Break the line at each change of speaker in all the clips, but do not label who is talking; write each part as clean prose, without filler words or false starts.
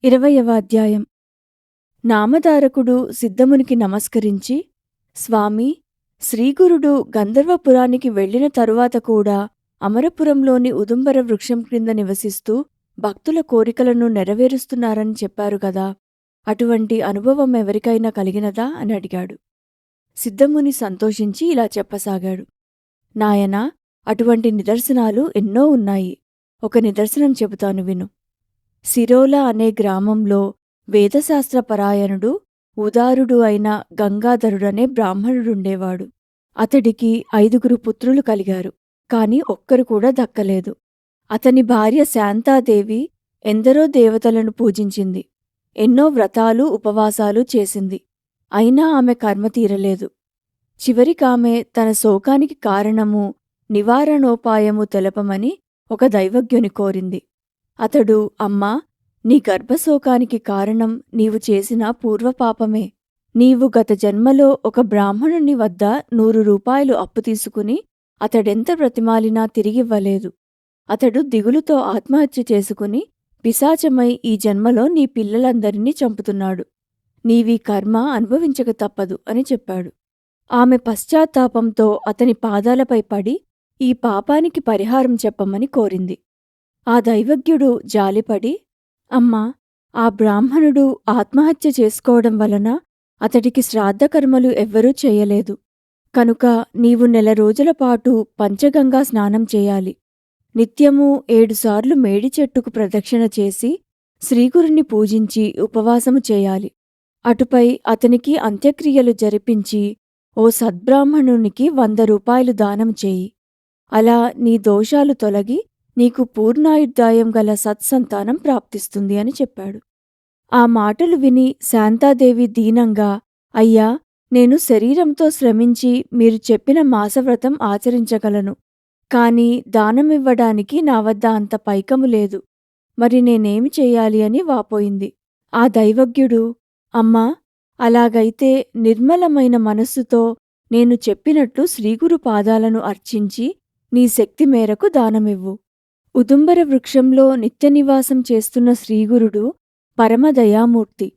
20వ అధ్యాయం. నామధారకుడు సిద్ధమునికి నమస్కరించి, స్వామీ, శ్రీగురుడు గంధర్వపురానికి వెళ్ళిన తరువాత కూడా అమరపురంలోని ఉదుంబర వృక్షం క్రింద నివసిస్తూ భక్తుల కోరికలను నెరవేరుస్తున్నారని చెప్పారు కదా, అటువంటి అనుభవం ఎవరికైనా కలిగినదా అని అడిగాడు. సిద్ధముని సంతోషించి ఇలా చెప్పసాగాడు. నాయనా, అటువంటి నిదర్శనాలు ఎన్నో ఉన్నాయి. ఒక నిదర్శనం చెబుతాను విను. సిరోల అనే గ్రామంలో వేదశాస్త్రపరాయణుడు, ఉదారుడు అయిన గంగాధరుడనే బ్రాహ్మణుడుండేవాడు. అతడికి 5 పుత్రులు కలిగారు. కాని ఒక్కరు కూడా దక్కలేదు. అతని భార్య శాంతాదేవి ఎందరో దేవతలను పూజించింది. ఎన్నో వ్రతాలు, ఉపవాసాలు చేసింది. అయినా ఆమె కర్మ తీరలేదు. చివరికామె తన శోకానికి కారణము, నివారణోపాయము తెలపమని ఒక దైవజ్ఞుని కోరింది. అతడు, అమ్మా, నీ గర్భశోకానికి కారణం నీవు చేసిన పూర్వపాపమే. నీవు గత జన్మలో ఒక బ్రాహ్మణుని వద్ద 100 రూపాయలు అప్పు తీసుకుని అతడెంత బ్రతిమాలినా తిరిగివ్వలేదు. అతడు దిగులుతో ఆత్మహత్య చేసుకుని పిశాచమై ఈ జన్మలో నీ పిల్లలందరినీ చంపుతున్నాడు. నీవీ కర్మ అనుభవించక తప్పదు అని చెప్పాడు. ఆమె పశ్చాత్తాపంతో అతని పాదాలపై పడి ఈ పాపానికి పరిహారం చెప్పమని కోరింది. ఆ దైవజ్ఞుడు జాలిపడి, అమ్మా, ఆ బ్రాహ్మణుడు ఆత్మహత్య చేసుకోవడం వలన అతడికి శ్రాద్ధకర్మలు ఎవ్వరూ చేయలేదు. కనుక నీవు 1 రోజుల పాటు పంచగంగా స్నానం చేయాలి. నిత్యమూ 7 సార్లు మేడి చెట్టుకు ప్రదక్షిణ చేసి శ్రీగురుని పూజించి ఉపవాసము చేయాలి. అటుపై అతనికి అంత్యక్రియలు జరిపించి ఓ సద్బ్రాహ్మణునికి 100 రూపాయలు దానం చేయి. అలా నీ దోషాలు తొలగి నీకు పూర్ణాయుర్దాయం గల సత్సంతానం ప్రాప్తిస్తుంది అని చెప్పాడు. ఆ మాటలు విని శాంతాదేవి దీనంగా, అయ్యా, నేను శరీరంతో శ్రమించి మీరు చెప్పిన మాసవ్రతం ఆచరించగలను. కాని దానమివ్వడానికి నా వద్ద అంత పైకము లేదు. మరి నేనేమి చెయ్యాలి అని వాపోయింది. ఆ దైవజ్ఞుడు, అమ్మా, అలాగైతే నిర్మలమైన మనస్సుతో నేను చెప్పినట్లు శ్రీగురు పాదాలను అర్చించి నీ శక్తి మేరకు దానమివ్వు. ఉదుంబర వృక్షంలో నిత్యనివాసం చేస్తున్న శ్రీగురుడు పరమదయామూర్తి.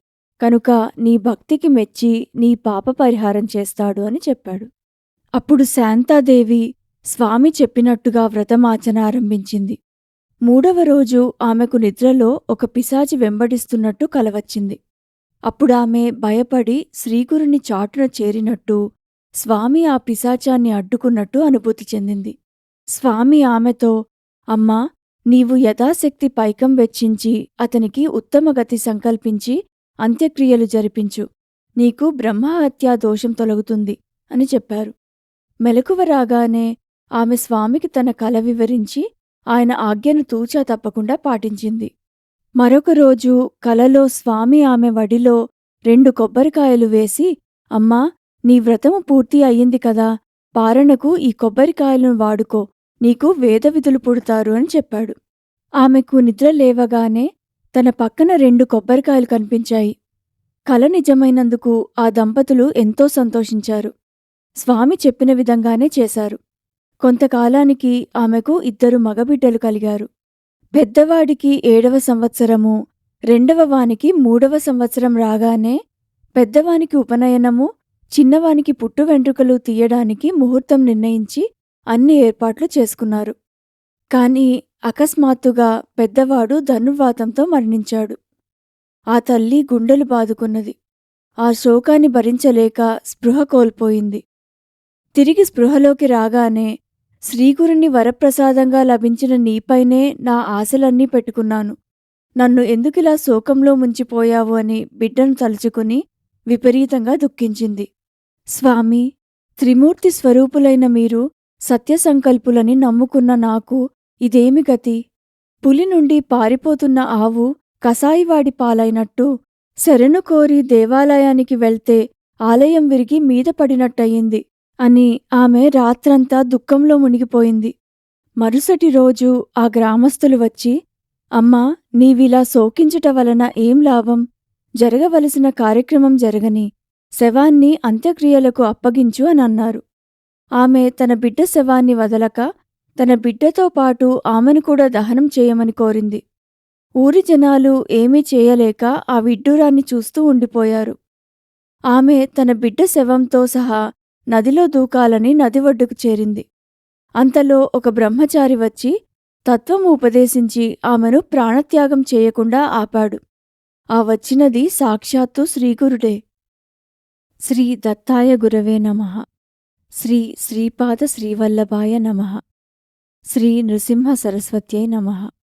కనుక నీ భక్తికి మెచ్చి నీ పాప పరిహారం చేస్తాడు అని చెప్పాడు. అప్పుడు శాంతాదేవి స్వామి చెప్పినట్టుగా వ్రతమాచన ఆరంభించింది. 3వ రోజు ఆమెకు నిద్రలో ఒక పిశాచి వెంబడిస్తున్నట్టు కలవచ్చింది. అప్పుడామె భయపడి శ్రీగురుని చాటున చేరినట్టు, స్వామి ఆ పిశాచాన్ని అడ్డుకున్నట్టు అనుభూతి చెందింది. స్వామి ఆమెతో, అమ్మా, నీవు యథాశక్తి పైకం వెచ్చించి అతనికి ఉత్తమ గతి సంకల్పించి అంత్యక్రియలు జరిపించు. నీకు బ్రహ్మహత్యా దోషం తొలగుతుంది అని చెప్పారు. మెలకువ రాగానే ఆమె స్వామికి తన కల వివరించి ఆయన ఆజ్ఞను తూచా తప్పకుండా పాటించింది. మరొక రోజు కలలో స్వామి ఆమె వడిలో 2 కొబ్బరికాయలు వేసి, అమ్మా, నీ వ్రతము పూర్తి అయ్యింది కదా, పారణకు ఈ కొబ్బరికాయలను వాడుకో, నీకు వేదవిధులు పుడతారు అని చెప్పాడు. ఆమెకు నిద్ర లేవగానే తన పక్కన 2 కొబ్బరికాయలు కనిపించాయి. కల నిజమైనందుకు ఆ దంపతులు ఎంతో సంతోషించారు. స్వామి చెప్పిన విధంగానే చేశారు. కొంతకాలానికి ఆమెకు 2 మగబిడ్డలు కలిగారు. పెద్దవాడికి 7వ సంవత్సరము, రెండవ వానికి 3వ సంవత్సరం రాగానే పెద్దవానికి ఉపనయనము, చిన్నవానికి పుట్టు వెంట్రుకలు తీయడానికి ముహూర్తం నిర్ణయించి అన్ని ఏర్పాట్లు చేసుకున్నారు. కాని అకస్మాత్తుగా పెద్దవాడు ధనుర్వాతంతో మరణించాడు. ఆ తల్లి గుండెలు బాదుకున్నది. ఆ శోకాన్ని భరించలేక స్పృహ కోల్పోయింది. తిరిగి స్పృహలోకి రాగానే, శ్రీగురుని వరప్రసాదంగా లభించిన నీపైనే నా ఆశలన్నీ పెట్టుకున్నాను. నన్ను ఎందుకిలా శోకంలో ముంచిపోయావు అని బిడ్డను తలుచుకుని విపరీతంగా దుఃఖించింది. స్వామి, త్రిమూర్తి స్వరూపులైన మీరు సత్యసంకల్పులని నమ్ముకున్న నాకు ఇదేమి గతి? పులి నుండి పారిపోతున్న ఆవు కసాయివాడి పాలైనట్టు శరణు కోరి దేవాలయానికి వెళ్తే ఆలయం విరిగి మీద పడినట్టయింది అని ఆమె రాత్రంతా దుఃఖంలో మునిగిపోయింది. మరుసటి రోజు ఆ గ్రామస్తులు వచ్చి, అమ్మా, నీవిలా శోకించుట వలన ఏం లాభం? జరగవలసిన కార్యక్రమం జరగని, శవాన్ని అంత్యక్రియలకు అప్పగించు అని అన్నారు. ఆమె తన బిడ్డ శవాన్ని వదలక తన బిడ్డతో పాటు ఆమెను కూడా దహనం చేయమని కోరింది. ఊరి జనాలు ఏమీ చేయలేక ఆ విడ్డూరాన్ని చూస్తూ ఉండిపోయారు. ఆమె తన బిడ్డ శవంతో సహా నదిలో దూకాలని నది ఒడ్డుకు చేరింది. అంతలో ఒక బ్రహ్మచారి వచ్చి తత్వం ఉపదేశించి ఆమెను ప్రాణత్యాగం చేయకుండా ఆపాడు. ఆ వచ్చినది సాక్షాత్తు శ్రీగురుడే. శ్రీ దత్తాయ గురవే నమః. శ్రీ శ్రీపాద శ్రీవల్లభాయ నమః. శ్రీ నృసింహ సరస్వత్యై నమః.